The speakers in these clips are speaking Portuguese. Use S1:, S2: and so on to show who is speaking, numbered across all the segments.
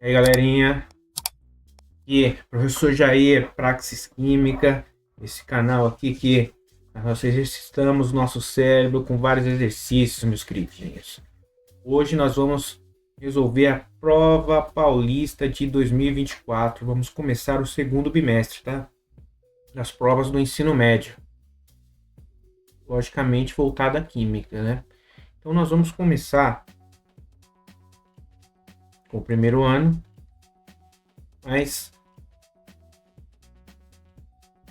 S1: E aí, galerinha, aqui professor Jair, Praxis Química, esse canal aqui que nós exercitamos nosso cérebro com vários exercícios, meus queridinhos. Hoje nós vamos resolver a prova paulista de 2024. Vamos começar o segundo bimestre, tá? Das provas do ensino médio. Logicamente voltada à química, né? Então nós vamos começar com o primeiro ano, mas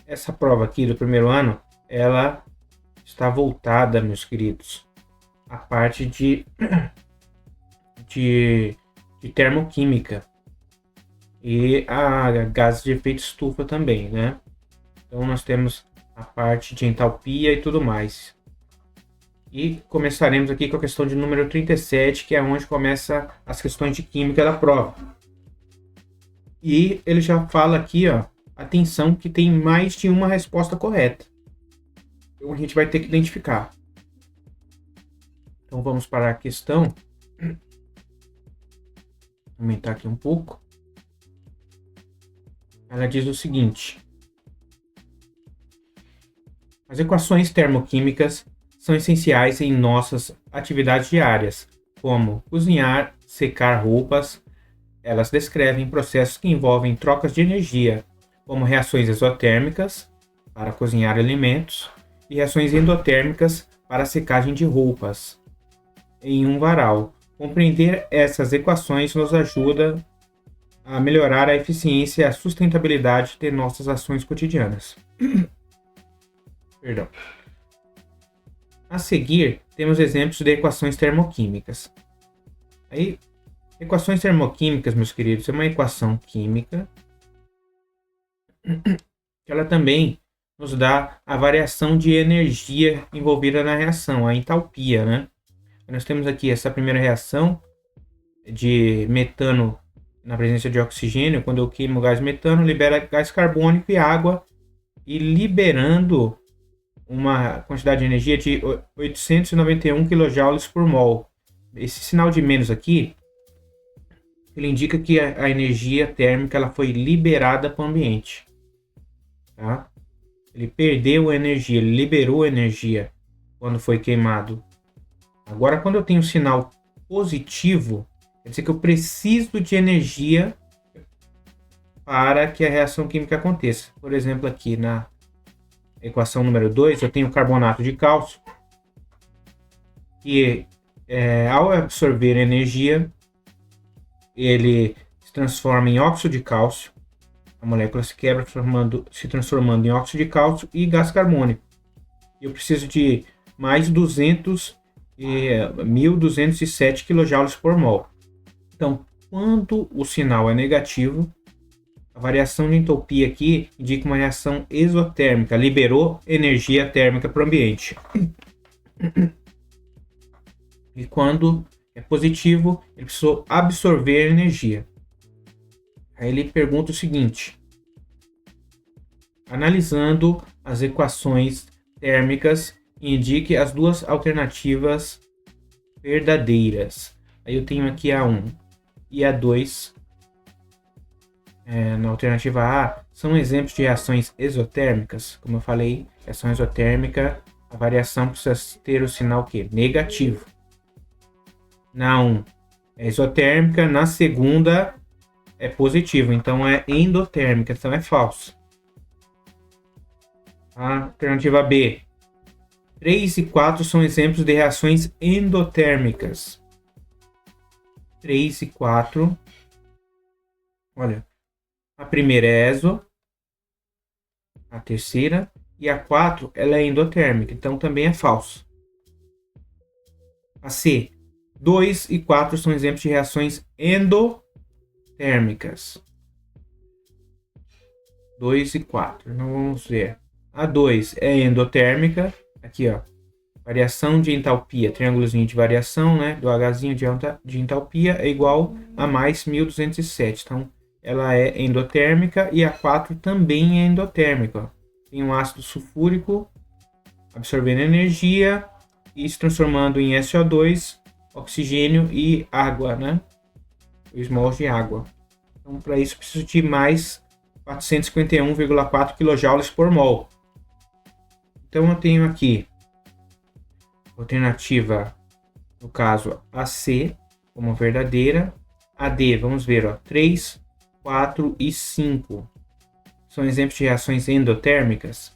S1: essa prova aqui do primeiro ano, ela está voltada, meus queridos, à parte de termoquímica e a gases de efeito estufa também, né? Então nós temos a parte de entalpia e tudo mais. E começaremos aqui com a questão de número 37, que é onde começa as questões de química da prova. E ele já fala aqui, ó, atenção que tem mais de uma resposta correta. Então a gente vai ter que identificar. Então vamos para a questão. Vou aumentar aqui um pouco. Ela diz o seguinte: as equações termoquímicas são essenciais em nossas atividades diárias, como cozinhar, secar roupas. Elas descrevem processos que envolvem trocas de energia, como reações exotérmicas para cozinhar alimentos e reações endotérmicas para a secagem de roupas em um varal. Compreender essas equações nos ajuda a melhorar a eficiência e a sustentabilidade de nossas ações cotidianas. Perdão. A seguir, temos exemplos de equações termoquímicas. Aí, equações termoquímicas, meus queridos, é uma equação química que ela também nos dá a variação de energia envolvida na reação, a entalpia, né? Nós temos aqui essa primeira reação de metano na presença de oxigênio. Quando eu queimo o gás metano, libera gás carbônico e água, e liberando uma quantidade de energia de 891 kJ por mol. Esse sinal de menos aqui, ele indica que a energia térmica ela foi liberada para o ambiente. Tá? Ele perdeu energia, ele liberou energia quando foi queimado. Agora, quando eu tenho um sinal positivo, quer dizer que eu preciso de energia para que a reação química aconteça. Por exemplo, aqui na equação número 2, eu tenho carbonato de cálcio, que ao absorver energia, ele se transforma em óxido de cálcio. A molécula se quebra, se transformando em óxido de cálcio e gás carbônico. Eu preciso de mais 1.207 kJ por mol. Então, quando o sinal é negativo, a variação de entropia aqui indica uma reação exotérmica, liberou energia térmica para o ambiente. E quando é positivo, ele precisou absorver energia. Aí ele pergunta o seguinte: analisando as equações térmicas, indique as duas alternativas verdadeiras. Aí eu tenho aqui A1 e A2. Na alternativa A, são exemplos de reações exotérmicas. Como eu falei, reação exotérmica, a variação precisa ter o sinal que? Negativo. Na 1 é exotérmica, na segunda é positivo, então é endotérmica, então é falso. A alternativa B, 3 e 4 são exemplos de reações endotérmicas. 3 e 4, olha, a primeira é exo, a terceira, e a 4 ela é endotérmica, então também é falso. A C, 2 e 4 são exemplos de reações endotérmicas. 2 e 4, não vamos ver. A 2 é endotérmica, aqui ó, variação de entalpia, triângulozinho de variação, né, do Hzinho de entalpia é igual a mais 1207, então ela é endotérmica, e a 4 também é endotérmica. Tem um ácido sulfúrico absorvendo energia e se transformando em SO2, oxigênio e água, né? 2 mols de água. Então, para isso, eu preciso de mais 451,4 kJ por mol. Então, eu tenho aqui alternativa, no caso, AC como verdadeira. AD, vamos ver, ó, 3, 4 e 5. São exemplos de reações endotérmicas.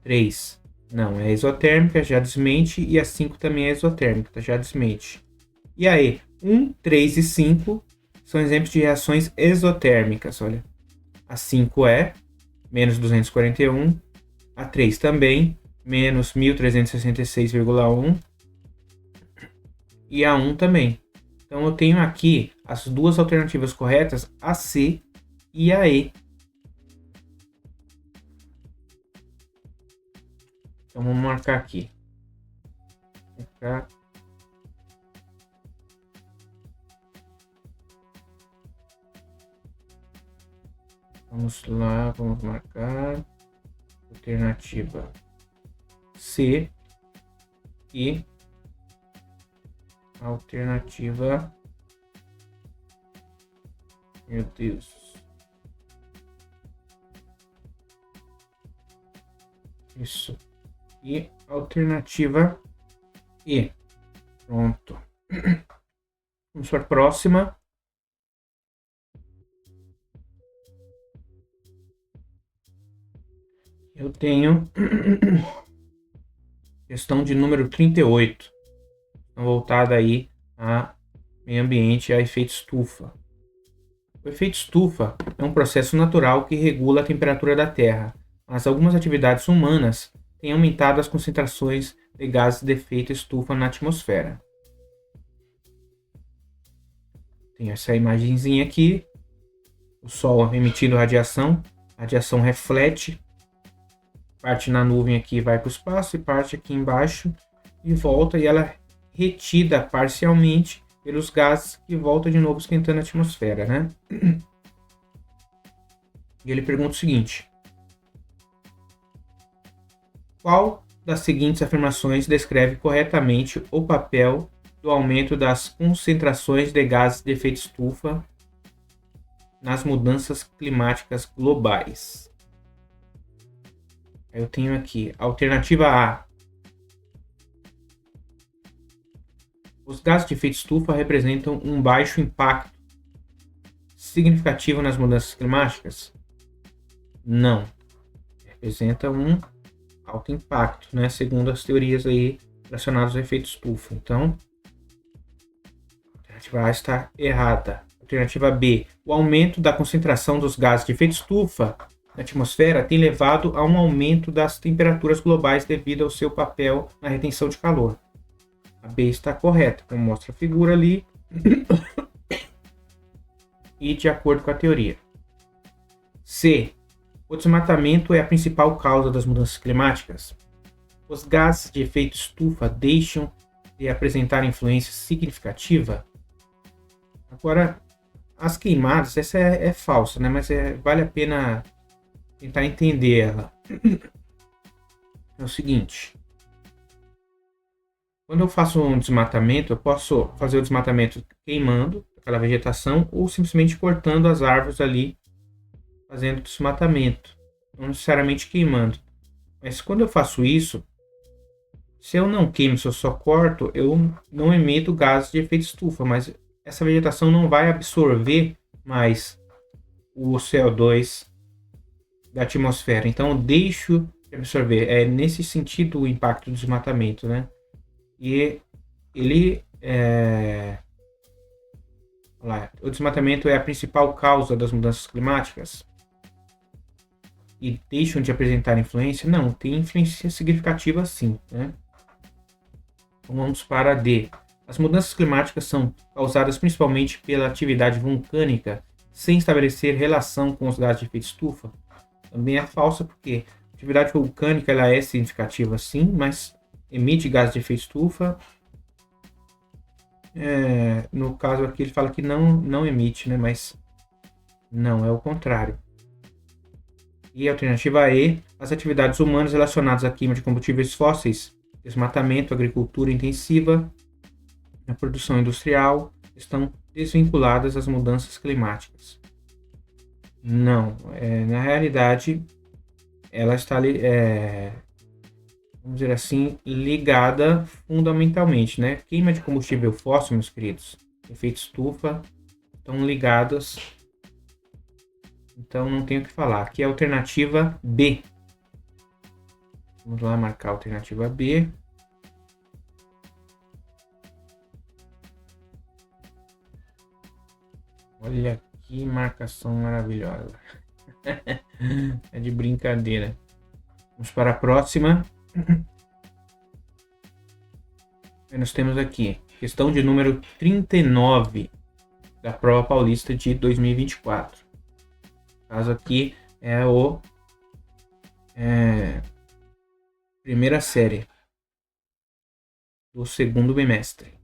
S1: 3 não é exotérmica, já desmente. E a 5 também é exotérmica, já desmente. E aí, 1, 3 e 5 são exemplos de reações exotérmicas. Olha, a 5 é menos 241. A 3 também, menos 1366,1. E a 1 também. Então, eu tenho aqui as duas alternativas corretas, a C e a E. Então, vamos marcar aqui. Vamos lá, vamos marcar. Alternativa C e alternativa... Meu Deus. Isso. E alternativa E. Pronto. Vamos para a próxima. Eu tenho questão de número 38. Voltada aí a meio ambiente e a efeito estufa. O efeito estufa é um processo natural que regula a temperatura da Terra, mas algumas atividades humanas têm aumentado as concentrações de gases de efeito estufa na atmosfera. Tem essa imagenzinha aqui, o Sol emitindo radiação, a radiação reflete, parte na nuvem aqui vai para o espaço e parte aqui embaixo e volta, e ela é retida parcialmente pelos gases que voltam de novo esquentando a atmosfera, né? E ele pergunta o seguinte: qual das seguintes afirmações descreve corretamente o papel do aumento das concentrações de gases de efeito estufa nas mudanças climáticas globais? Eu tenho aqui a alternativa A. Os gases de efeito estufa representam um baixo impacto significativo nas mudanças climáticas? Não. Representa um alto impacto, né? Segundo as teorias aí relacionadas ao efeito estufa. Então, a alternativa A está errada. Alternativa B. O aumento da concentração dos gases de efeito estufa na atmosfera tem levado a um aumento das temperaturas globais devido ao seu papel na retenção de calor. A B está correta, como mostra a figura ali, e de acordo com a teoria. C. O desmatamento é a principal causa das mudanças climáticas. Os gases de efeito estufa deixam de apresentar influência significativa? Agora, as queimadas, essa é falsa, né? Mas vale a pena tentar entender ela. É o seguinte: quando eu faço um desmatamento, eu posso fazer o desmatamento queimando aquela vegetação ou simplesmente cortando as árvores ali, fazendo desmatamento, não necessariamente queimando. Mas quando eu faço isso, se eu não queimo, se eu só corto, eu não emito gases de efeito estufa, mas essa vegetação não vai absorver mais o CO2 da atmosfera. Então eu deixo de absorver. É nesse sentido o impacto do desmatamento, né? E ele o desmatamento é a principal causa das mudanças climáticas e deixam de apresentar influência? Não, tem influência significativa sim, né? Então vamos para D. As mudanças climáticas são causadas principalmente pela atividade vulcânica, sem estabelecer relação com os gases de efeito estufa. Também é falsa, porque a atividade vulcânica ela é significativa sim, mas emite gases de efeito estufa. No caso aqui ele fala que não emite, né? Mas não, é o contrário. E a alternativa E, as atividades humanas relacionadas à queima de combustíveis fósseis, desmatamento, agricultura intensiva, a produção industrial, estão desvinculadas às mudanças climáticas. Não, na realidade, ela está, vamos dizer assim, ligada fundamentalmente, né? Queima de combustível fóssil, meus queridos, efeito estufa, estão ligadas. Então não tenho o que falar. Aqui é a alternativa B. Vamos lá marcar a alternativa B. Olha que marcação maravilhosa. É de brincadeira. Vamos para a próxima. Nós temos aqui questão de número 39 da Prova Paulista de 2024. O caso aqui é o primeira série do segundo bimestre.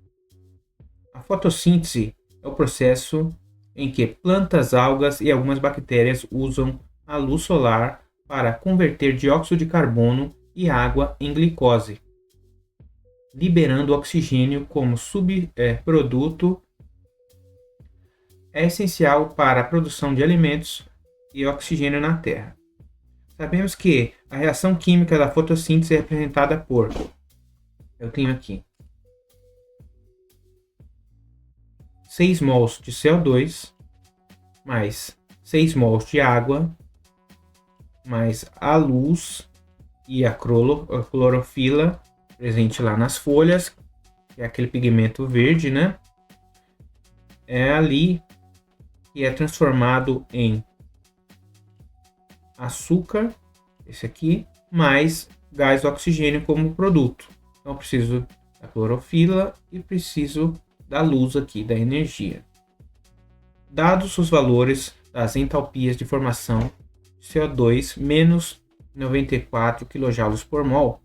S1: A fotossíntese é o processo em que plantas, algas e algumas bactérias usam a luz solar para converter dióxido de carbono e água em glicose, liberando oxigênio como subproduto. É essencial para a produção de alimentos e oxigênio na Terra. Sabemos que a reação química da fotossíntese é representada por... Eu tenho aqui 6 mols de CO2 mais 6 mols de água mais a luz e a clorofila presente lá nas folhas, que é aquele pigmento verde, né? É ali que é transformado em açúcar, esse aqui, mais gás oxigênio como produto. Então eu preciso da clorofila e preciso da luz aqui, da energia. Dados os valores das entalpias de formação de CO2 menos 94 kJ por mol,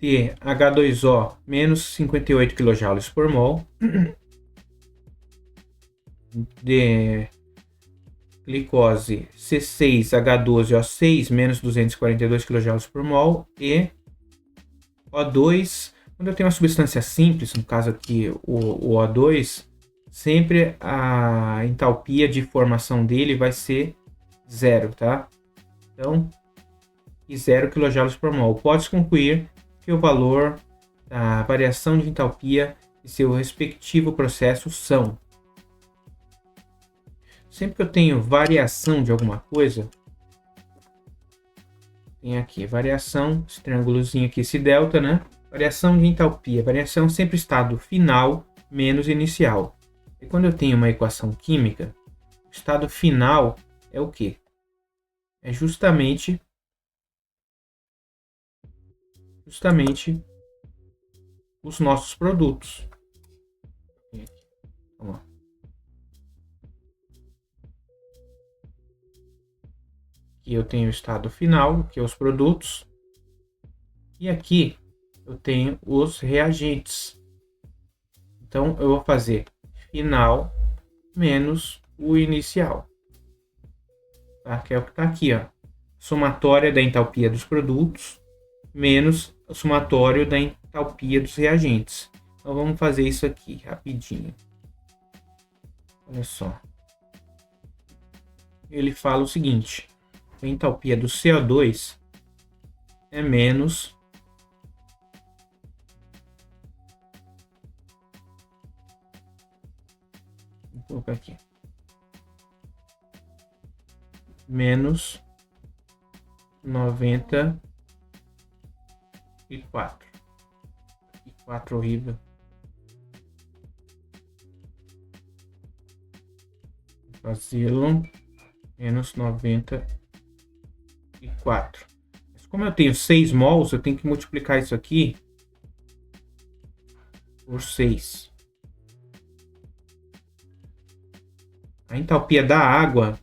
S1: de H2O menos 58 kJ por mol, de glicose C6H12O6 menos 242 kJ por mol e O2. Quando eu tenho uma substância simples, no caso aqui o O2, sempre a entalpia de formação dele vai ser 0, tá? Então, 0 kJ por mol. Pode-se concluir que o valor da variação de entalpia e seu respectivo processo são... Sempre que eu tenho variação de alguma coisa, tem aqui variação, esse triângulozinho aqui, esse delta, né? Variação de entalpia. Variação sempre estado final menos inicial. E quando eu tenho uma equação química, o estado final é o quê? É justamente os nossos produtos. Vamos lá. Aqui eu tenho o estado final, que é os produtos. E aqui eu tenho os reagentes. Então eu vou fazer final menos o inicial. Tá? Que é o que está aqui, ó. Somatória da entalpia dos produtos menos o somatório da entalpia dos reagentes. Então vamos fazer isso aqui rapidinho. Olha só. Ele fala o seguinte: a entalpia do CO2 é menos vou colocar aqui menos 94. E 4 horrível. Fazê-lo menos 94. Mas como eu tenho 6 mols, eu tenho que multiplicar isso aqui por 6. A entalpia da água,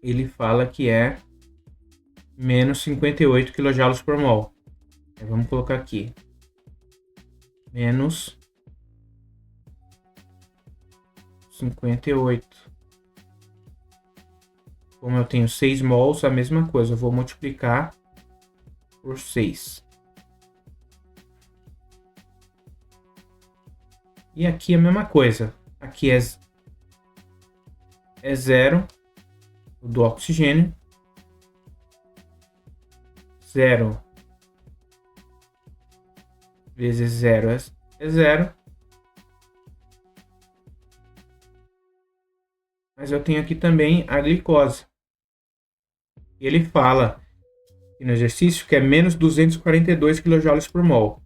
S1: ele fala que é menos 58 kJ por mol. Então, vamos colocar aqui menos 58. Como eu tenho 6 mols, a mesma coisa. Eu vou multiplicar por 6. E aqui a mesma coisa. Aqui é 0 do oxigênio. 0 vezes 0 é 0. Mas eu tenho aqui também a glicose. Ele fala no exercício que é menos 242 kJ por mol.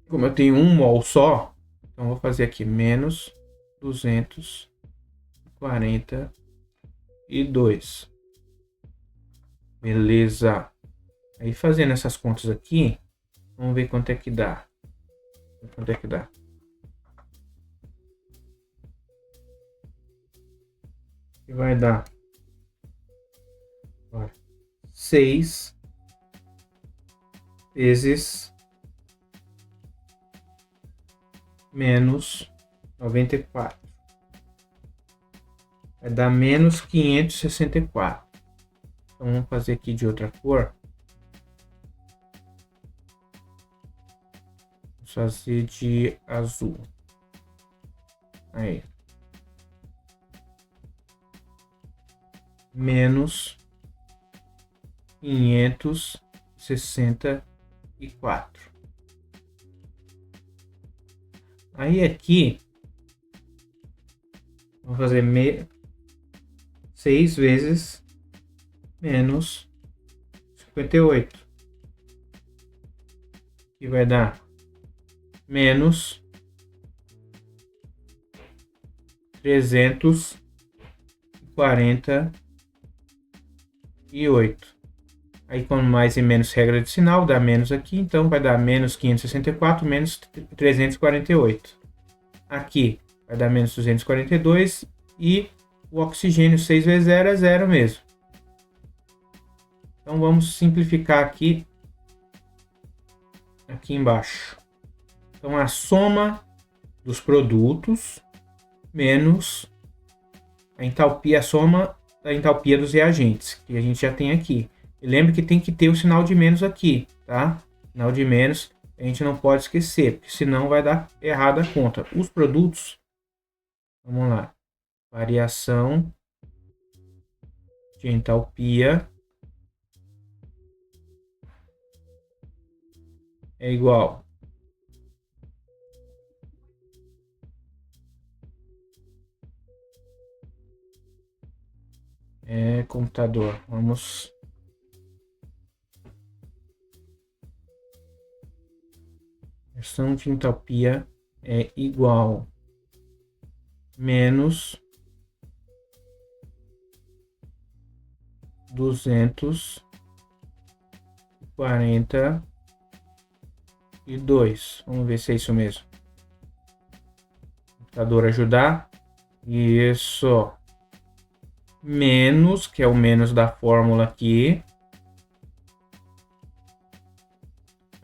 S1: Como eu tenho 1 mol só, então vou fazer aqui menos 242. Beleza. Aí fazendo essas contas aqui, vamos ver quanto é que dá. Quanto é que dá? Que vai dar 6 vezes menos 94. Vai dar menos 564. Então vamos fazer aqui de outra cor. Vamos fazer de azul. Aí. Menos 564. Aí aqui, vamos fazer 6 vezes menos 58. Que vai dar menos 348. Aí com mais e menos regra de sinal, dá menos aqui, então vai dar menos 564 menos 348. Aqui vai dar menos 242 e o oxigênio 6 vezes 0 é 0 mesmo. Então vamos simplificar aqui embaixo. Então a soma dos produtos menos a entalpia, a soma da entalpia dos reagentes, que a gente já tem aqui. E lembre que tem que ter o sinal de menos aqui, tá? Sinal de menos a gente não pode esquecer, porque senão vai dar errada a conta. Os produtos, vamos lá, variação de entalpia é igual computador, vamos variação de entalpia é igual menos 242. Vamos ver se é isso mesmo. Computador ajudar. Isso. Menos, que é o menos da fórmula aqui.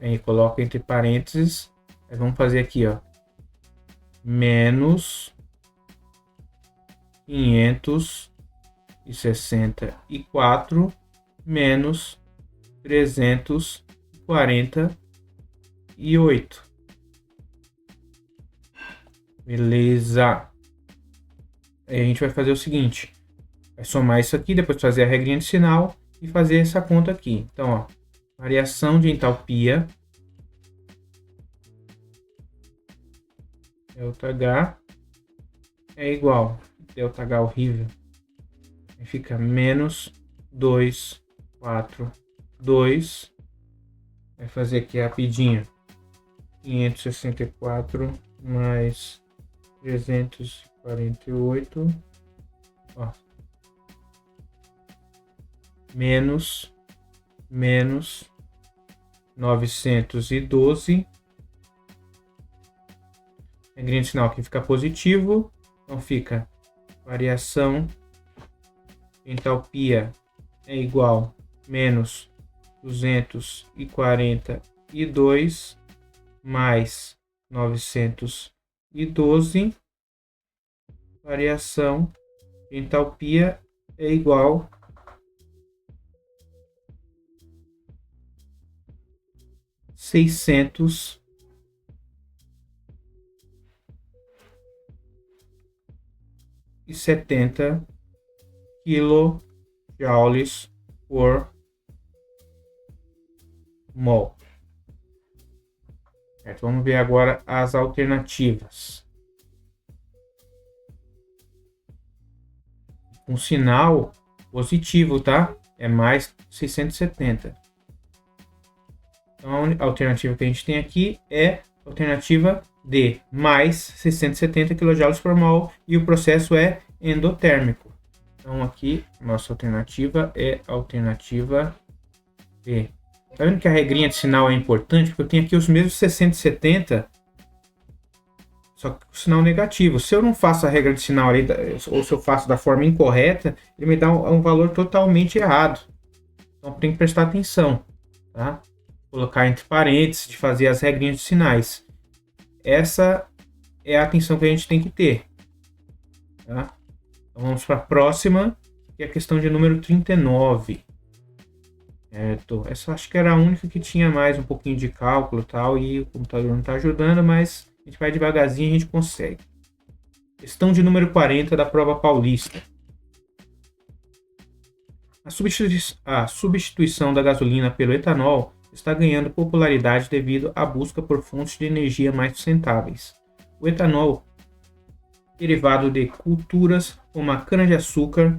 S1: Aí coloca entre parênteses. Aí vamos fazer aqui, ó. Menos 564 menos 348. Beleza. Aí a gente vai fazer o seguinte. Vai somar isso aqui, depois fazer a regrinha de sinal e fazer essa conta aqui. Então, ó, variação de entalpia ΔH é igual, ΔH horrível, aí fica menos 242, vai fazer aqui rapidinho, 564 mais 348, ó, menos 912, regrinha de sinal aqui fica positivo, então fica variação de entalpia é igual menos 242 mais 912, variação de entalpia é igual 270 kJ por mol. Certo, vamos ver agora as alternativas. Um sinal positivo, tá? É mais 670. Então, a alternativa que a gente tem aqui é a alternativa D, mais 670 kJ por mol, e o processo é endotérmico. Então, aqui, nossa alternativa é a alternativa D. Tá vendo que a regrinha de sinal é importante? Porque eu tenho aqui os mesmos 670, só que com sinal negativo. Se eu não faço a regra de sinal ali, ou se eu faço da forma incorreta, ele me dá um valor totalmente errado. Então tem que prestar atenção, tá? Colocar entre parênteses, de fazer as regrinhas de sinais. Essa é a atenção que a gente tem que ter, tá? Então vamos para a próxima, que é a questão de número 39. Certo? Essa acho que era a única que tinha mais um pouquinho de cálculo e tal, e o computador não está ajudando, mas a gente vai devagarzinho e a gente consegue. Questão de número 40 da prova paulista. A substituição da gasolina pelo etanol está ganhando popularidade devido à busca por fontes de energia mais sustentáveis. O etanol, derivado de culturas como a cana-de-açúcar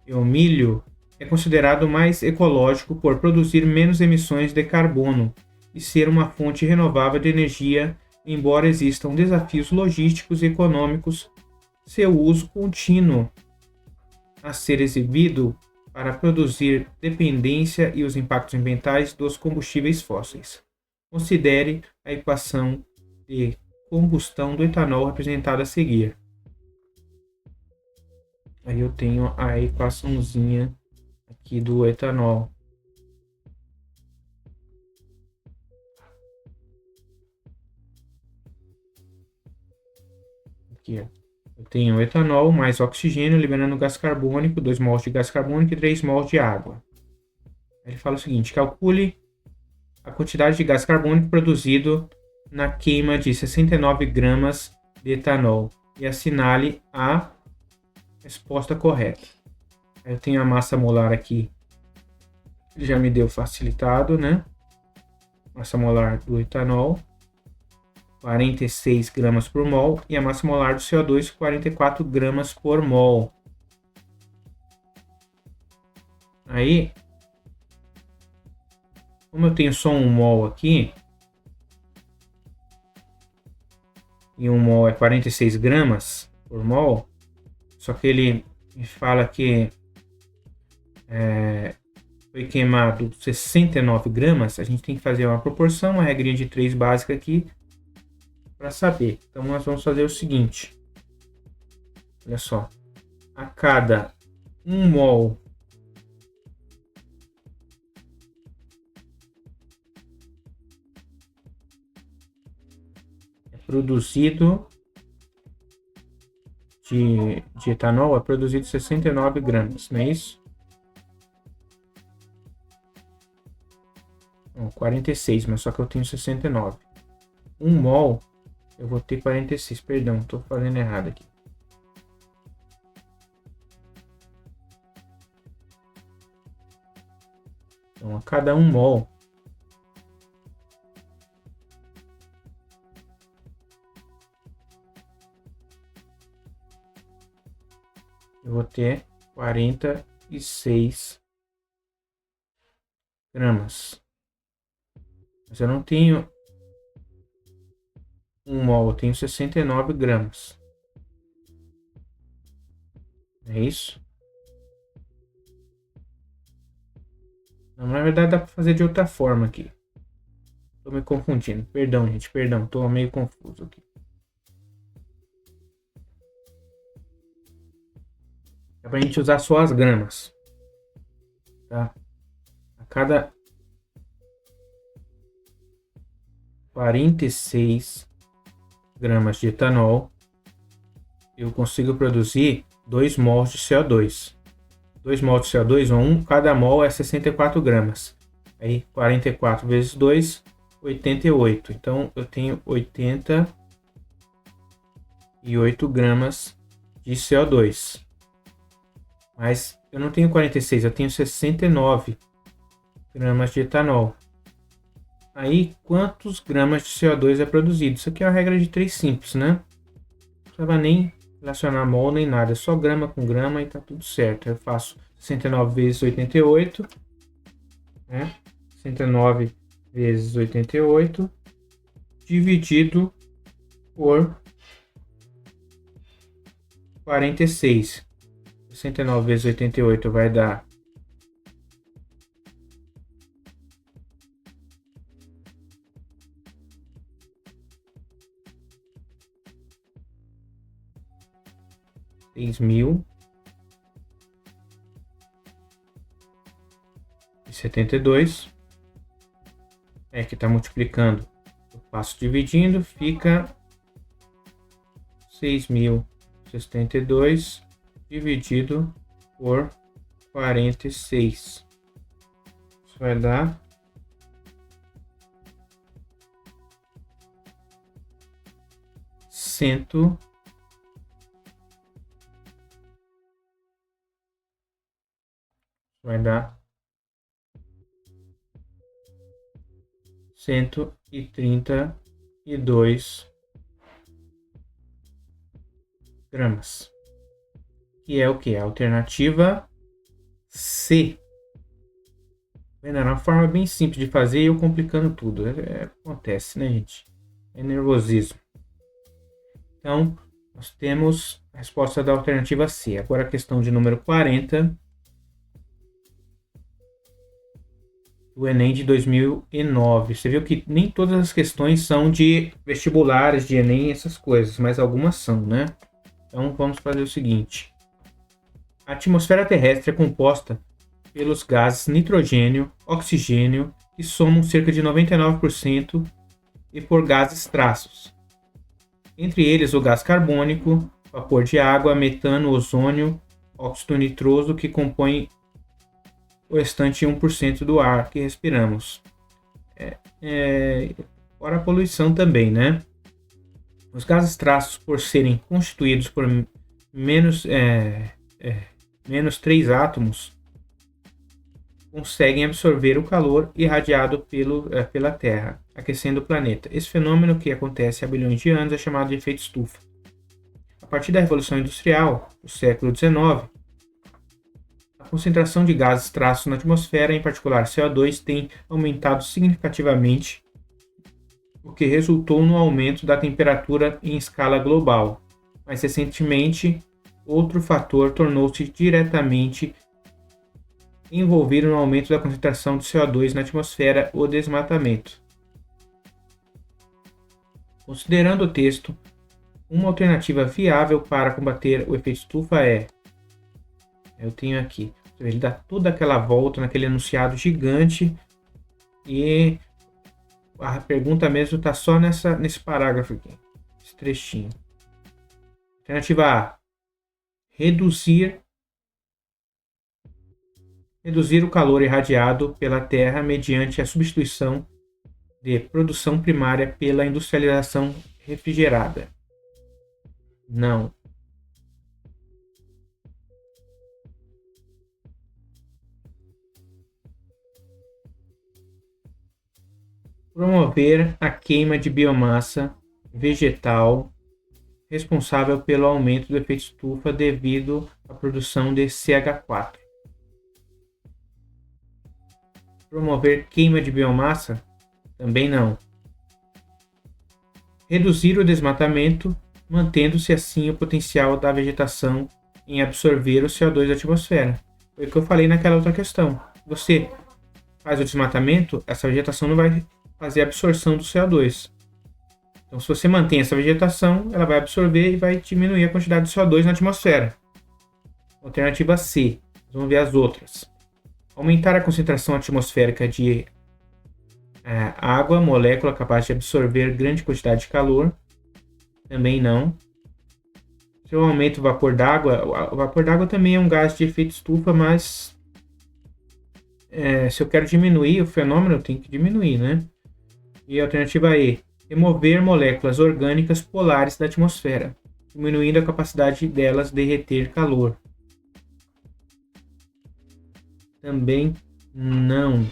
S1: e o milho, é considerado mais ecológico por produzir menos emissões de carbono e ser uma fonte renovável de energia, embora existam desafios logísticos e econômicos. Seu uso contínuo a ser exibido para produzir dependência e os impactos ambientais dos combustíveis fósseis. Considere a equação de combustão do etanol representada a seguir. Aí eu tenho a equaçãozinha aqui do etanol. Aqui, ó. Eu tenho o etanol mais oxigênio liberando gás carbônico, 2 mols de gás carbônico e 3 mols de água. Ele fala o seguinte: calcule a quantidade de gás carbônico produzido na queima de 69 gramas de etanol e assinale a resposta correta. Eu tenho a massa molar aqui, ele já me deu facilitado, né? Massa molar do etanol, 46 gramas por mol, e a massa molar do CO2, 44 gramas por mol. Aí, como eu tenho só um mol aqui, e um mol é 46 gramas por mol, só que ele me fala que foi queimado 69 gramas, a gente tem que fazer uma proporção, uma regrinha de 3 básica aqui, para saber. Então nós vamos fazer o seguinte. Olha só. A cada 1 mol é produzido de etanol, é produzido 69 gramas, não é isso? Não, 46, mas só que eu tenho 69. 1 mol, eu vou ter 46, perdão, estou fazendo errado aqui. Então, a cada 1 mol, eu vou ter 46 gramas. Mas eu não tenho 1 mol, eu tenho 69 gramas. É isso? Não, na verdade dá para fazer de outra forma aqui. Tô me confundindo. Perdão, gente, perdão. Tô meio confuso aqui. É pra gente usar só as gramas. Tá? A cada 46 gramas de etanol, eu consigo produzir 2 mols de CO2. 2 mols de CO2, cada mol é 64 gramas. Aí 44 vezes 2, 88. Então eu tenho 88 48 gramas de CO2. Mas eu não tenho 46, eu tenho 69 gramas de etanol. Aí, quantos gramas de CO2 é produzido? Isso aqui é uma regra de 3 simples, né? Não precisava nem relacionar mol nem nada, é só grama com grama e tá tudo certo. Eu faço 69 vezes 88, né? 69 vezes 88 dividido por 46. 69 vezes 88 vai dar 6.072. É que está multiplicando. Eu passo dividindo, fica 6.072 dividido por 46. Isso vai dar 100. Vai dar 132 gramas. Que é o que? A alternativa C. Vendo? É uma forma bem simples de fazer e eu complicando tudo. Acontece, né, gente? É nervosismo. Então, nós temos a resposta da alternativa C. Agora a questão de número 40. Do Enem de 2009. Você viu que nem todas as questões são de vestibulares, de Enem, essas coisas, mas algumas são, né? Então vamos fazer o seguinte. A atmosfera terrestre é composta pelos gases nitrogênio, oxigênio, que somam cerca de 99%, e por gases traços. Entre eles o gás carbônico, vapor de água, metano, ozônio, óxido nitroso, que compõem o restante 1% do ar que respiramos. Fora a poluição também, né? Os gases traços, por serem constituídos por menos 3 átomos, conseguem absorver o calor irradiado pela Terra, aquecendo o planeta. Esse fenômeno, que acontece há bilhões de anos, é chamado de efeito estufa. A partir da Revolução Industrial, do século XIX, a concentração de gases traços na atmosfera, em particular CO2, tem aumentado significativamente, o que resultou no aumento da temperatura em escala global. Mais recentemente, outro fator tornou-se diretamente envolvido no aumento da concentração de CO2 na atmosfera: o desmatamento. Considerando o texto, uma alternativa viável para combater o efeito estufa é... Eu tenho aqui. Ele dá toda aquela volta naquele enunciado gigante e a pergunta mesmo está só nesse parágrafo aqui, esse trechinho. Alternativa A: reduzir o calor irradiado pela Terra mediante a substituição de produção primária pela industrialização refrigerada. Não. Promover a queima de biomassa vegetal responsável pelo aumento do efeito estufa devido à produção de CH4. Promover queima de biomassa? Também não. Reduzir o desmatamento, mantendo-se assim o potencial da vegetação em absorver o CO2 da atmosfera. Foi o que eu falei naquela outra questão. Você faz o desmatamento, essa vegetação não vai fazer a absorção do CO2. Então, se você mantém essa vegetação, ela vai absorver e vai diminuir a quantidade de CO2 na atmosfera. Alternativa C. Vamos ver as outras. Aumentar a concentração atmosférica de água, molécula capaz de absorver grande quantidade de calor. Também não. Se eu aumento o vapor d'água, o vapor d'água também é um gás de efeito estufa, mas se eu quero diminuir o fenômeno, eu tenho que diminuir, né? E a alternativa E: remover moléculas orgânicas polares da atmosfera. diminuindo a capacidade delas de reter calor. Também não.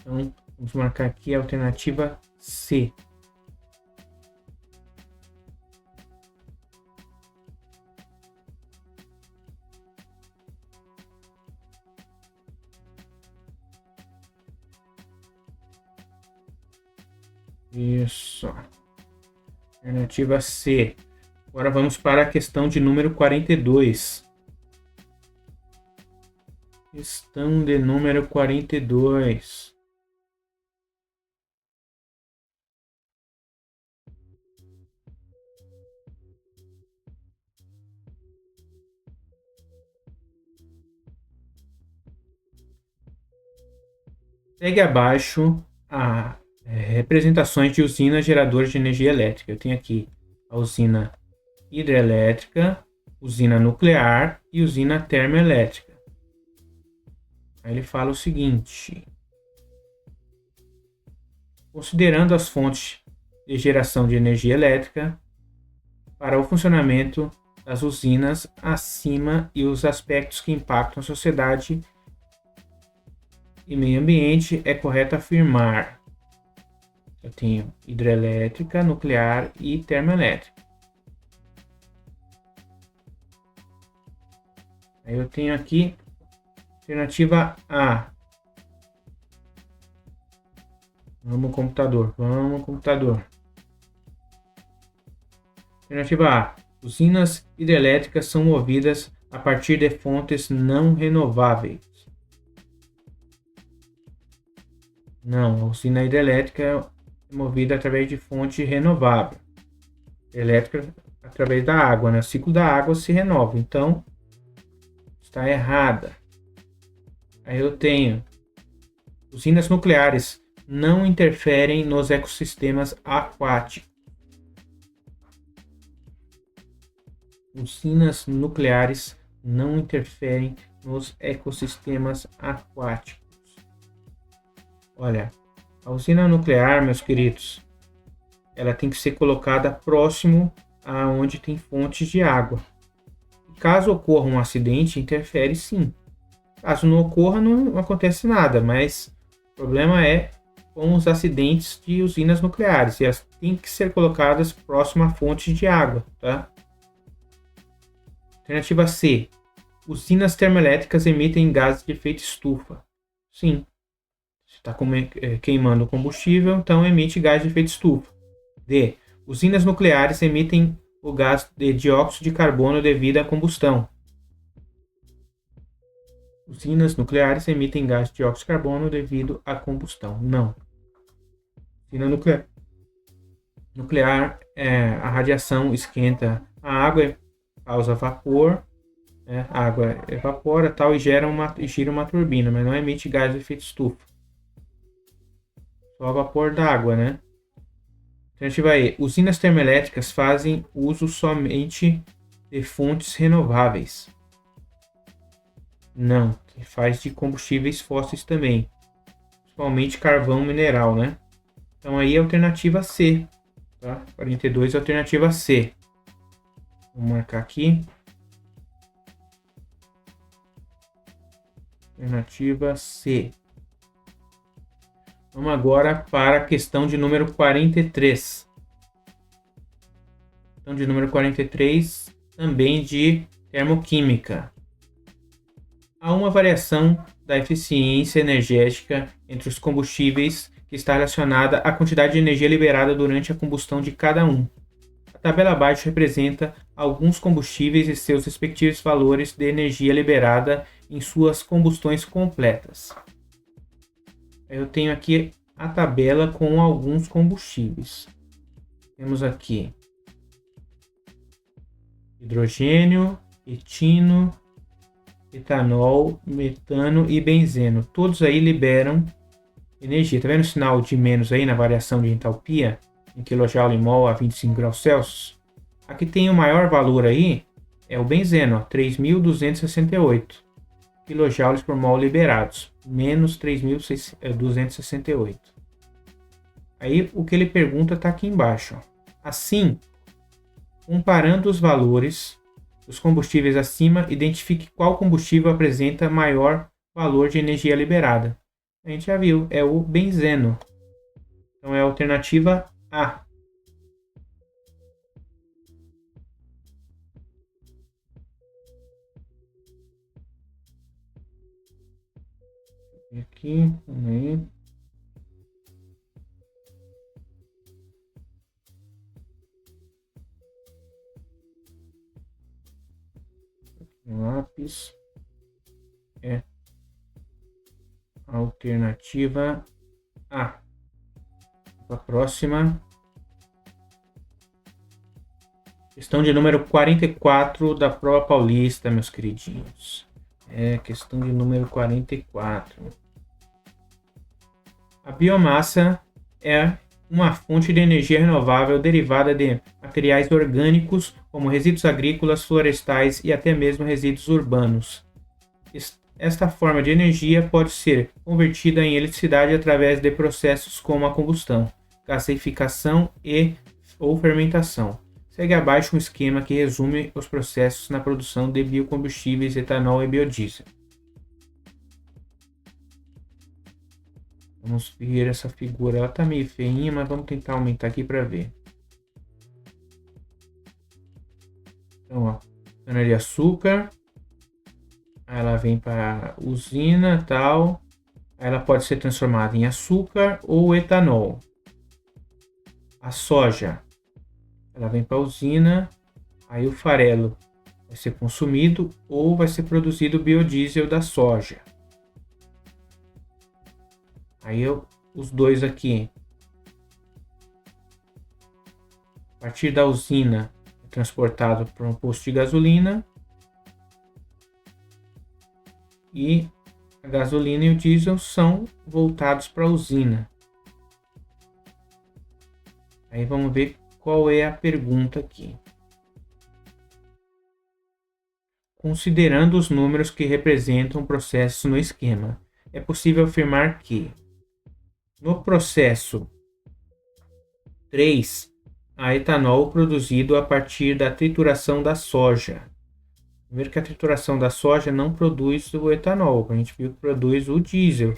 S1: Então, vamos marcar aqui a alternativa C. Isso. Alternativa C. Agora vamos para a questão de número 42. Questão de número 42. Segue abaixo a representações de usinas geradoras de energia elétrica. Eu tenho aqui a usina hidrelétrica, usina nuclear e usina termoelétrica. Aí ele fala o seguinte: considerando as fontes de geração de energia elétrica para o funcionamento das usinas acima e os aspectos que impactam a sociedade e meio ambiente, é correto afirmar. Eu tenho hidrelétrica, nuclear e termoelétrica. Aí eu tenho aqui alternativa A. Vamos computador. Alternativa A. Usinas hidrelétricas são movidas a partir de fontes não renováveis. Não, a usina hidrelétrica é movida através de fonte renovável. Elétrica através da água, né? O ciclo da água se renova, então está errada. Aí eu tenho usinas nucleares não interferem nos ecossistemas aquáticos. Usinas nucleares não interferem nos ecossistemas aquáticos. Olha, a usina nuclear, meus queridos, ela tem que ser colocada próximo a onde tem fontes de água. Caso ocorra um acidente, interfere sim. Caso não ocorra, não acontece nada, mas o problema é com os acidentes de usinas nucleares. E elas têm que ser colocadas próximo a fontes de água, tá? Alternativa C. Usinas termoelétricas emitem gases de efeito estufa. Sim. Você está queimando combustível, então emite gás de efeito estufa. D. Usinas nucleares emitem o gás de dióxido de carbono devido à combustão. Usinas nucleares emitem gás de dióxido de carbono devido à combustão. Não. Usina nuclear, a radiação esquenta a água, causa vapor, a água evapora tal, e gira uma turbina, mas não emite gás de efeito estufa. Só vapor d'água, né? Alternativa E. Usinas termoelétricas fazem uso somente de fontes renováveis. Não, faz de combustíveis fósseis também, principalmente carvão mineral, né? Então aí a alternativa C, tá? 42 é a alternativa C. Vou marcar aqui. Alternativa C. Vamos agora para a questão de número 43. Questão de número 43, também de termoquímica. Há uma variação da eficiência energética entre os combustíveis que está relacionada à quantidade de energia liberada durante a combustão de cada um. A tabela abaixo representa alguns combustíveis e seus respectivos valores de energia liberada em suas combustões completas. Eu tenho aqui a tabela com alguns combustíveis. Temos aqui hidrogênio, etino, etanol, metano e benzeno. Todos aí liberam energia. Tá vendo o sinal de menos aí na variação de entalpia em kJ/mol a 25 graus Celsius? Aqui tem o maior valor aí, é o benzeno, 3.268 kJ/mol liberados, menos 3.268. Aí o que ele pergunta está aqui embaixo. Ó. Assim, comparando os valores dos combustíveis acima, identifique qual combustível apresenta maior valor de energia liberada. A gente já viu, é o benzeno. Então é a alternativa A. Aqui, vamos lápis é a alternativa A. A próxima. Questão de número 44 da prova paulista, meus queridinhos. É questão de número 44. A biomassa é uma fonte de energia renovável derivada de materiais orgânicos, como resíduos agrícolas, florestais e até mesmo resíduos urbanos. Esta forma de energia pode ser convertida em eletricidade através de processos como a combustão, gasificação ou fermentação. Segue abaixo um esquema que resume os processos na produção de biocombustíveis, etanol e biodiesel. Vamos ver essa figura. Ela está meio feinha, mas vamos tentar aumentar aqui para ver. Então, ó, cana de açúcar. Aí ela vem para a usina, tal. Aí ela pode ser transformada em açúcar ou etanol. A soja, ela vem para a usina. Aí o farelo vai ser consumido ou vai ser produzido o biodiesel da soja. Aí os dois aqui. A partir da usina é transportado para um posto de gasolina. E a gasolina e o diesel são voltados para a usina. Aí vamos ver qual é a pergunta aqui. Considerando os números que representam o processo no esquema, é possível afirmar que no processo 3, há etanol produzido a partir da trituração da soja. Primeiro que a trituração da soja não produz o etanol, a gente viu que produz o diesel.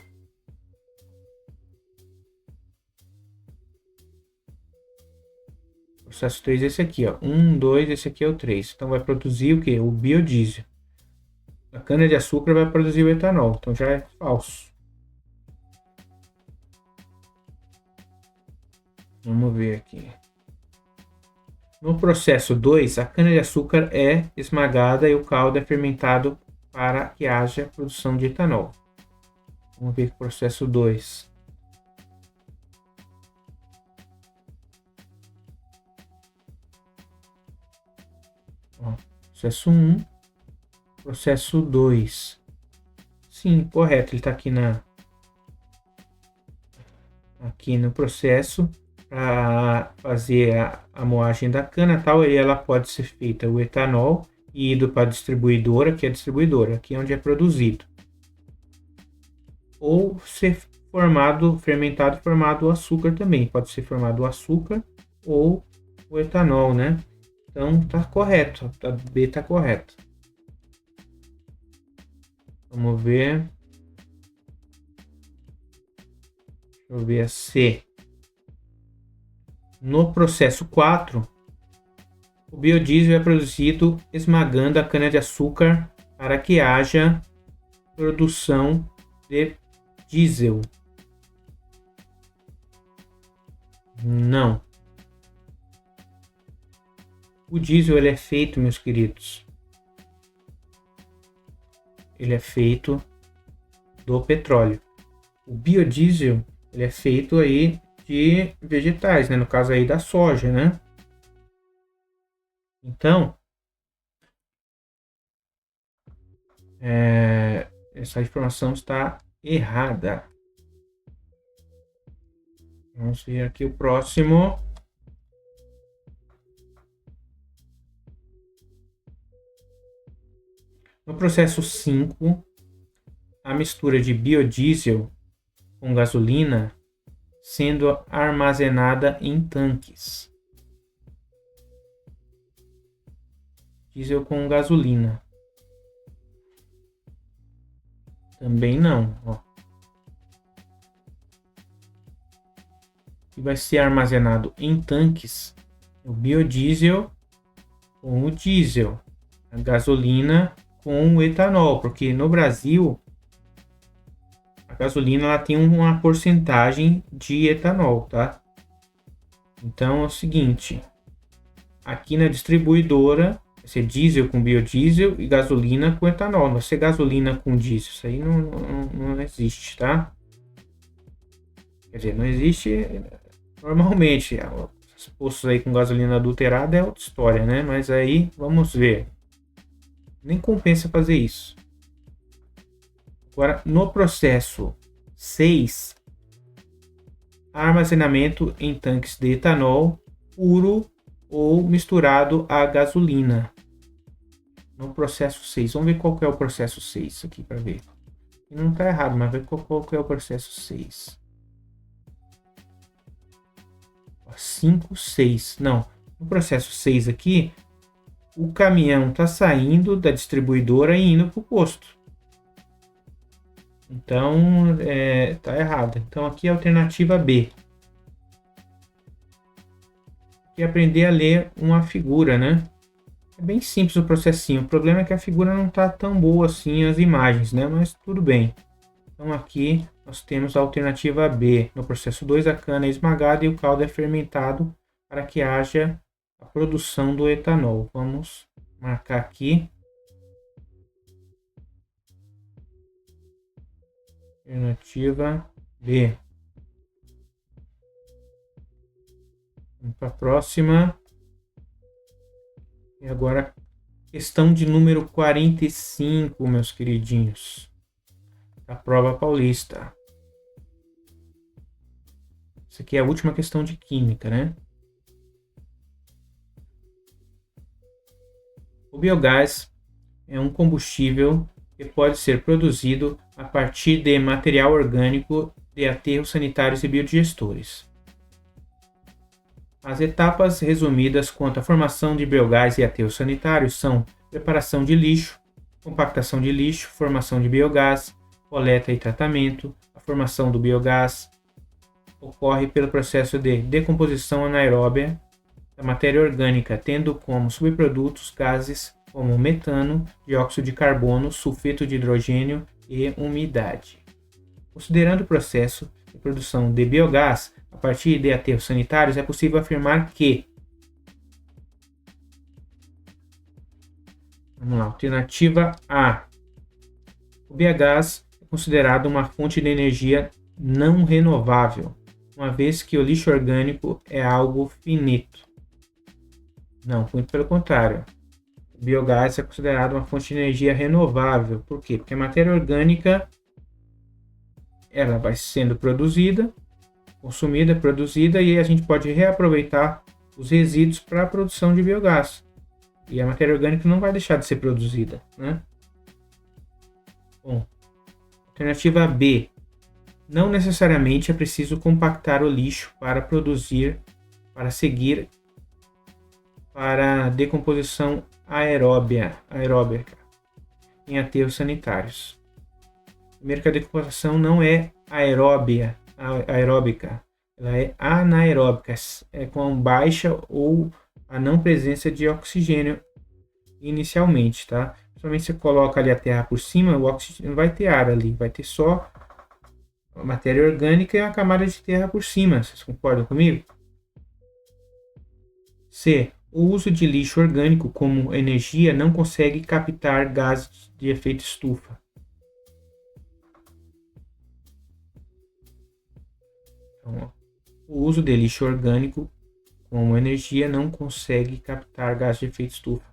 S1: Processo 3 é esse aqui, ó. 1, 2, esse aqui é o 3. Então vai produzir o que? O biodiesel. A cana de açúcar vai produzir o etanol, então já é falso. Vamos ver aqui. No processo 2, a cana-de-açúcar é esmagada e o caldo é fermentado para que haja produção de etanol. Vamos ver o processo 2. Processo 1, processo 2. Sim, correto, ele está aqui no processo. Para fazer a moagem da cana, tal, e ela pode ser feita o etanol e ido para a distribuidora, que é a distribuidora, aqui é onde é produzido. Ou ser fermentado e formado o açúcar também. Pode ser formado o açúcar ou o etanol, né? Então tá correto, a B tá correto. Vamos ver. Deixa eu ver a C. No processo 4, o biodiesel é produzido esmagando a cana-de-açúcar para que haja produção de diesel. Não. O diesel ele é feito, meus queridos. Ele é feito do petróleo. O biodiesel ele é feito aí de vegetais, né? No caso aí da soja, né? Então, essa informação está errada. Vamos ver aqui o próximo. No processo 5, a mistura de biodiesel com gasolina sendo armazenada em tanques. Diesel com gasolina. Também não. Ó. E vai ser armazenado em tanques o biodiesel com o diesel, a gasolina com o etanol, porque no Brasil a gasolina ela tem uma porcentagem de etanol, tá? Então é o seguinte, aqui na distribuidora vai ser diesel com biodiesel e gasolina com etanol, não vai ser gasolina com diesel, isso aí não existe, tá? Quer dizer, não existe normalmente, os postos aí com gasolina adulterada é outra história, né? Mas aí, vamos ver. Nem compensa fazer isso. Agora, no processo 6, armazenamento em tanques de etanol puro ou misturado a gasolina. No processo 6. Vamos ver qual que é o processo 6 aqui para ver. Não está errado, mas ver qual que é o processo 6. 5, 6. Não. No processo 6 aqui, o caminhão está saindo da distribuidora e indo para o posto. Então, tá errado. Então, aqui é a alternativa B. E aprender a ler uma figura, né? É bem simples o processinho. O problema é que a figura não está tão boa assim, as imagens, né? Mas tudo bem. Então, aqui nós temos a alternativa B. No processo 2, a cana é esmagada e o caldo é fermentado para que haja a produção do etanol. Vamos marcar aqui. Alternativa B. Vamos para a próxima. E agora, questão de número 45, meus queridinhos. Da prova paulista. Essa aqui é a última questão de química, né? O biogás é um combustível que pode ser produzido a partir de material orgânico de aterros sanitários e biodigestores. As etapas resumidas quanto à formação de biogás e aterros sanitários são preparação de lixo, compactação de lixo, formação de biogás, coleta e tratamento. A formação do biogás ocorre pelo processo de decomposição anaeróbia da matéria orgânica, tendo como subprodutos gases como metano, dióxido de carbono, sulfeto de hidrogênio e umidade. Considerando o processo de produção de biogás a partir de aterros sanitários, é possível afirmar que... Vamos lá, alternativa A. O biogás é considerado uma fonte de energia não renovável, uma vez que o lixo orgânico é algo finito. Não, muito pelo contrário. O biogás é considerado uma fonte de energia renovável. Por quê? Porque a matéria orgânica ela vai sendo produzida, consumida, produzida, e a gente pode reaproveitar os resíduos para a produção de biogás. E a matéria orgânica não vai deixar de ser produzida, né? Bom, alternativa B. Não necessariamente é preciso compactar o lixo para seguir para decomposição aeróbica em aterros sanitários. Primeiro que a decomposição não é aeróbica, ela é anaeróbica, é com baixa ou a não presença de oxigênio inicialmente, tá? Somente você coloca ali a terra por cima, o oxigênio não vai ter ar ali, vai ter só a matéria orgânica e uma camada de terra por cima. Vocês concordam comigo? C. O uso de lixo orgânico como energia não consegue captar gases de efeito estufa. Então, o uso de lixo orgânico como energia não consegue captar gases de efeito estufa.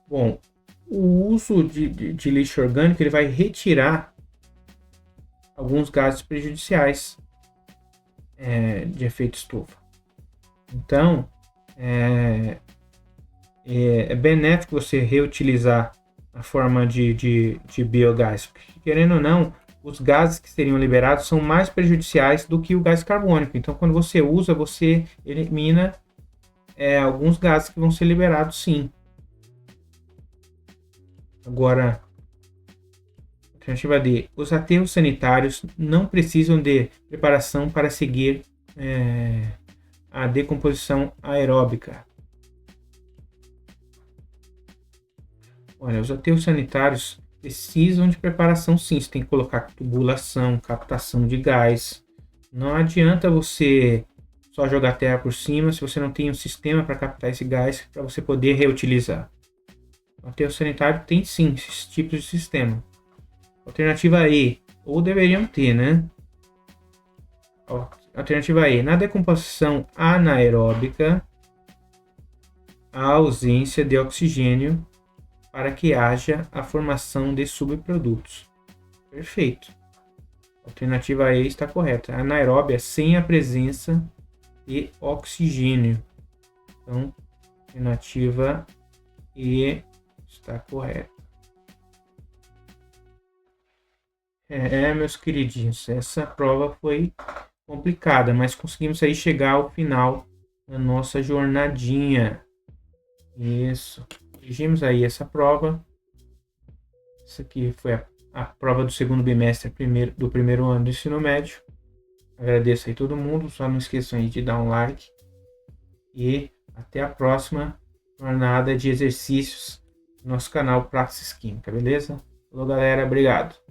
S1: Bom, o uso de lixo orgânico ele vai retirar alguns gases prejudiciais de efeito estufa. Então, é benéfico você reutilizar a forma de biogás, porque, querendo ou não, os gases que seriam liberados são mais prejudiciais do que o gás carbônico. Então, quando você usa, você elimina alguns gases que vão ser liberados, sim. Agora, alternativa D. Os aterros sanitários não precisam de preparação para seguir a decomposição aeróbica. Olha, os aterros sanitários precisam de preparação, sim. Você tem que colocar tubulação, captação de gás. Não adianta você só jogar terra por cima se você não tem um sistema para captar esse gás para você poder reutilizar. O aterro sanitário tem, sim, esses tipos de sistema. Alternativa E, ou deveriam ter, né? Alternativa E, na decomposição anaeróbica, a ausência de oxigênio para que haja a formação de subprodutos. Perfeito. Alternativa E está correta. Anaeróbia sem a presença de oxigênio. Então, alternativa E está correta. Meus queridinhos, essa prova foi complicada, mas conseguimos aí chegar ao final da nossa jornadinha. Isso. Corrigimos aí essa prova. Essa aqui foi a prova do segundo bimestre do primeiro ano do ensino médio. Agradeço aí todo mundo. Só não esqueçam aí de dar um like. E até a próxima jornada de exercícios no nosso canal Praxis Química, beleza? Falou, galera. Obrigado.